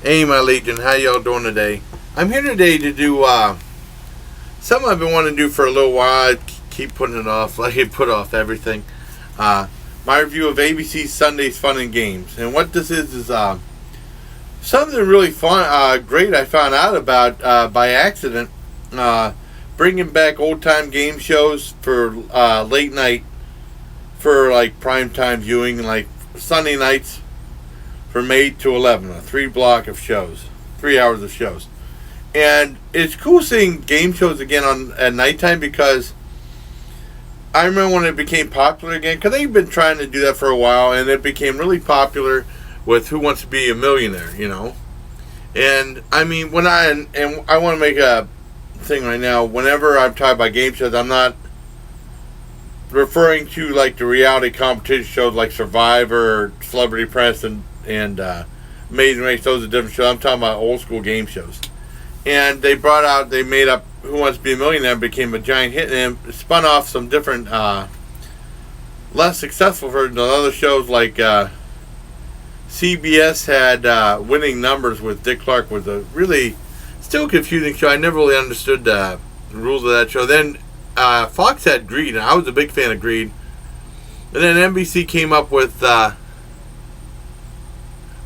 Hey, my Legion, how y'all doing today? I'm here today to do something I've been wanting to do for a little while. I keep putting it off, like I put off everything. My review of ABC's Sunday's Fun and Games. And what this is something really fun, great I found out about by accident. Bringing back old-time game shows for late night, for like primetime viewing, like Sunday nights. From 8 to 11, a 3 hours of shows. And it's cool seeing game shows again at nighttime, because I remember when it became popular again, because they've been trying to do that for a while, and it became really popular with Who Wants to Be a Millionaire, you know. And I mean, when I want to make a thing right now, whenever I'm talking about game shows, I'm not referring to like the reality competition shows like Survivor or Celebrity Apprentice and Amazing Race. Those are different shows. I'm talking about old school game shows. And they made up Who Wants to Be a Millionaire, became a giant hit, and spun off some different less successful versions of other shows. Like CBS had Winning Numbers with Dick Clark, was a really still confusing show. I never really understood the rules of that show. Then Fox had Greed, and I was a big fan of Greed. And then NBC came up with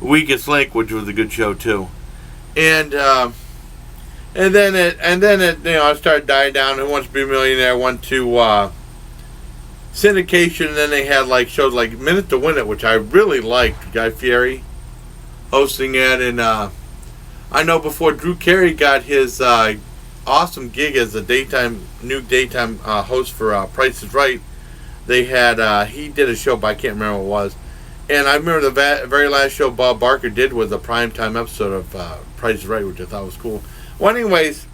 Weakest Link, which was a good show too. And then it it started dying down. Who Wants to Be a Millionaire went to syndication, and then they had like shows like Minute to Win It, which I really liked. Guy Fieri hosting it, and I know before Drew Carey got his awesome gig as a new daytime host for Price is Right, they had he did a show, but I can't remember what it was. And I remember the very last show Bob Barker did was a primetime episode of Price is Right, which I thought was cool. Well, anyways,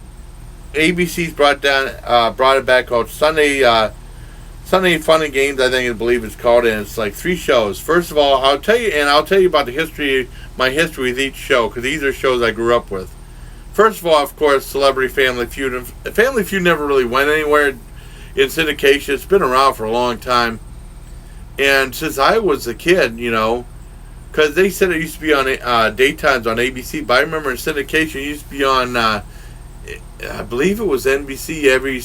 ABC's brought it back called Sunday Fun and Games, I believe it's called, and it's like 3 shows. First of all, I'll tell you about my history with each show, because these are shows I grew up with. First of all, of course, Celebrity Family Feud. Family Feud never really went anywhere in syndication. It's been around for a long time. And since I was a kid, you know, because they said it used to be on daytimes on ABC, but I remember in syndication it used to be on, I believe it was NBC every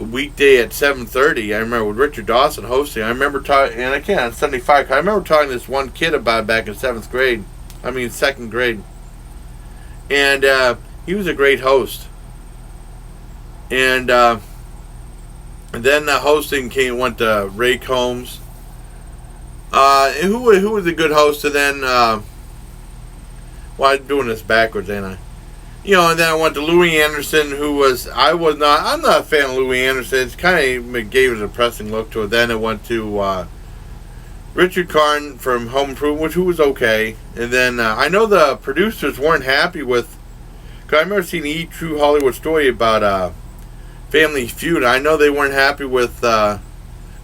weekday at 7:30. I remember with Richard Dawson hosting. I remember talking, and again on 75. I remember talking to this one kid about it back in 2nd grade. And he was a great host. And then the hosting went to Ray Combs. Who was a good host? And then, I'm doing this backwards, ain't I? You know, and then I went to Louis Anderson, I'm not a fan of Louis Anderson. It's kind of gave it a depressing look to it. Then it went to Richard Karn from Home Improvement, who was okay. And then I know the producers weren't happy with, because I remember seeing E! True Hollywood Story about Family Feud. I know they weren't happy with. They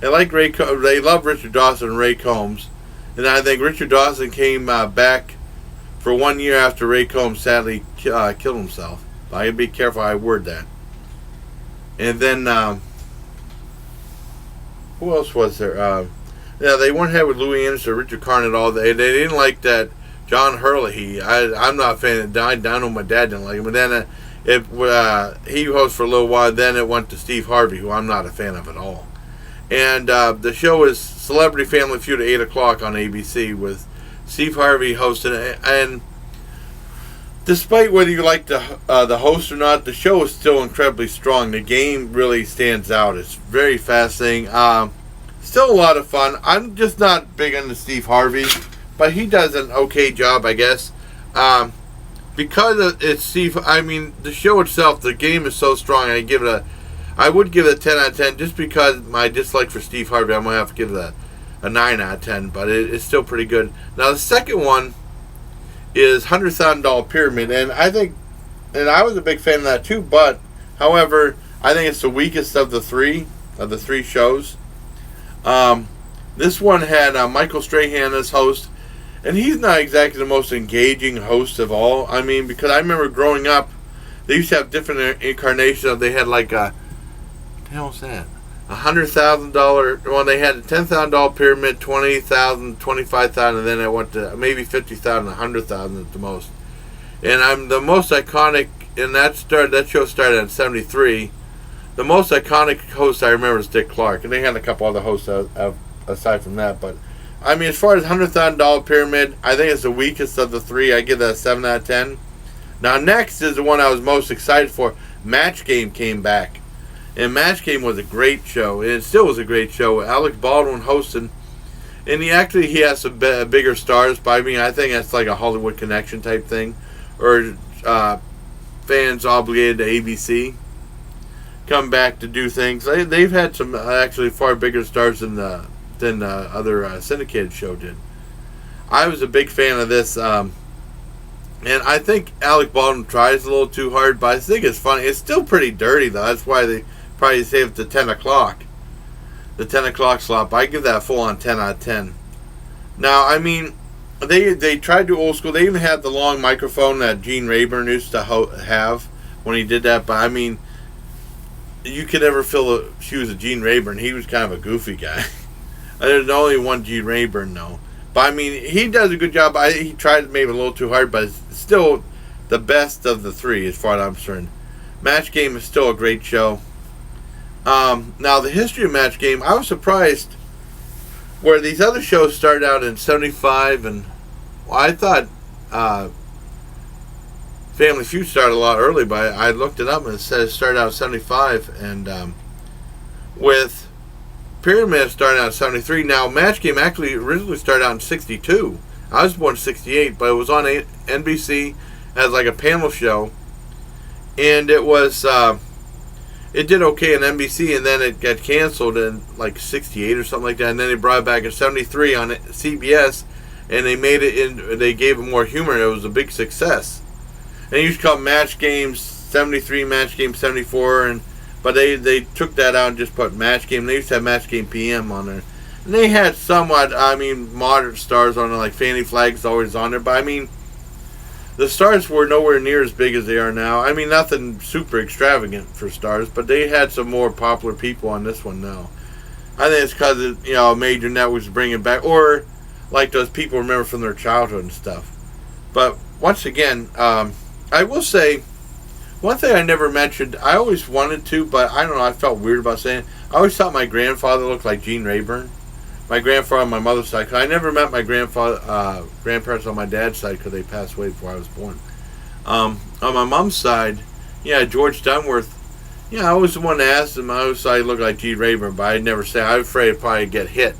love Richard Dawson and Ray Combs, and I think Richard Dawson came back for 1 year after Ray Combs sadly killed himself. But I gotta be careful how I word that. And then who else was there? They weren't happy with Louis Anderson or Richard Karn at all. They didn't like that John Hurley. I'm not a fan. I know my dad didn't like him, but then. He hosted for a little while. Then it went to Steve Harvey, who I'm not a fan of at all. And the show is Celebrity Family Feud at 8 o'clock on ABC with Steve Harvey hosting it. And despite whether you like the host or not, the show is still incredibly strong. The game really stands out. It's very fascinating. Still a lot of fun. I'm just not big into Steve Harvey, but he does an okay job, I guess. Because it's Steve, I mean, the show itself, the game is so strong. I would give it a 10 out of 10 just because my dislike for Steve Harvey. I'm gonna have to give it a 9 out of 10, but it's still pretty good. Now the second one is $100,000 Pyramid, and I was a big fan of that too. But however, I think it's the weakest of the three shows. This one had Michael Strahan as host. And he's not exactly the most engaging host of all. I mean, because I remember growing up, they used to have different incarnations of. They had like what the hell was that? $100,000. Well, they had a $10,000 pyramid, 20,000, 25,000, and then it went to maybe 50,000, 100,000 at the most. And I'm the most iconic. And that show started in '73. The most iconic host I remember is Dick Clark, and they had a couple other hosts aside from that. But I mean, as far as $100,000 pyramid, I think it's the weakest of the three. I give that a 7 out of 10. Now next is the one I was most excited for. Match Game came back, and Match Game was a great show, and it still was a great show. Alec Baldwin hosting, and he has some bigger stars. But I mean, I think that's like a Hollywood Connection type thing, or fans obligated to ABC come back to do things. They've had some actually far bigger stars than the other syndicated show did. I was a big fan of this. And I think Alec Baldwin tries a little too hard, but I think it's funny. It's still pretty dirty, though. That's why they probably saved it to 10 o'clock. The 10 o'clock slot. But I give that a full-on 10 out of 10. Now, I mean, they tried to old school. They even had the long microphone that Gene Rayburn used to have when he did that. But, I mean, you could never fill the shoes of Gene Rayburn. He was kind of a goofy guy. There's only one Gene Rayburn, though. But, I mean, he does a good job. He tried maybe a little too hard, but it's still the best of the three as far as I'm concerned. Match Game is still a great show. Now, the history of Match Game, I was surprised where these other shows started out in '75, and well, I thought Family Feud started a lot early, but I looked it up and it says it started out in '75, and with Pyramid started out in '73. Now, Match Game actually originally started out in '62. I was born in '68, but it was on NBC as like a panel show, and it was it did okay on NBC, and then it got canceled in like '68 or something like that, and then they brought it back in '73 on CBS, and they made it in. They gave it more humor, and it was a big success. And they used to call Match Games '73, Match Game '74, but they took that out and just put Match Game. They used to have Match Game PM on there. And they had somewhat, I mean, moderate stars on it, like Fanny Flag's always on there. But, I mean, the stars were nowhere near as big as they are now. I mean, nothing super extravagant for stars, but they had some more popular people on this one now. I think it's because, major networks bring it back. Or, like, those people remember from their childhood and stuff. But, once again, I will say, one thing I never mentioned, I always wanted to, but I don't know, I felt weird about saying it. I always thought my grandfather looked like Gene Rayburn. My grandfather on my mother's side, because I never met my grandparents on my dad's side because they passed away before I was born. On my mom's side, George Dunworth. I was the one that asked him. I always thought he looked like Gene Rayburn, but I'd never say. I was afraid I'd probably get hit,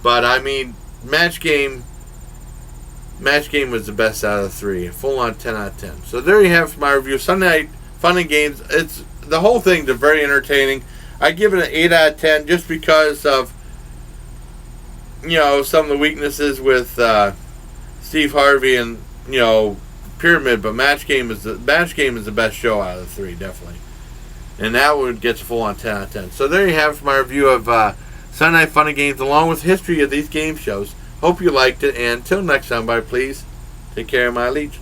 But I mean, Match Game was the best out of the three. Full on 10 out of 10. So there you have my review. Sunday Night Fun and Games. It's the whole thing's very entertaining. I give it an 8 out of 10 just because of some of the weaknesses with Steve Harvey and Pyramid, but Match Game is the best show out of the three, definitely, and that one gets a full on 10 out of 10. So there you have my review of Sunday Night Fun and Games, along with history of these game shows. Hope you liked it, and until next time, bye. Please take care of my allegiance.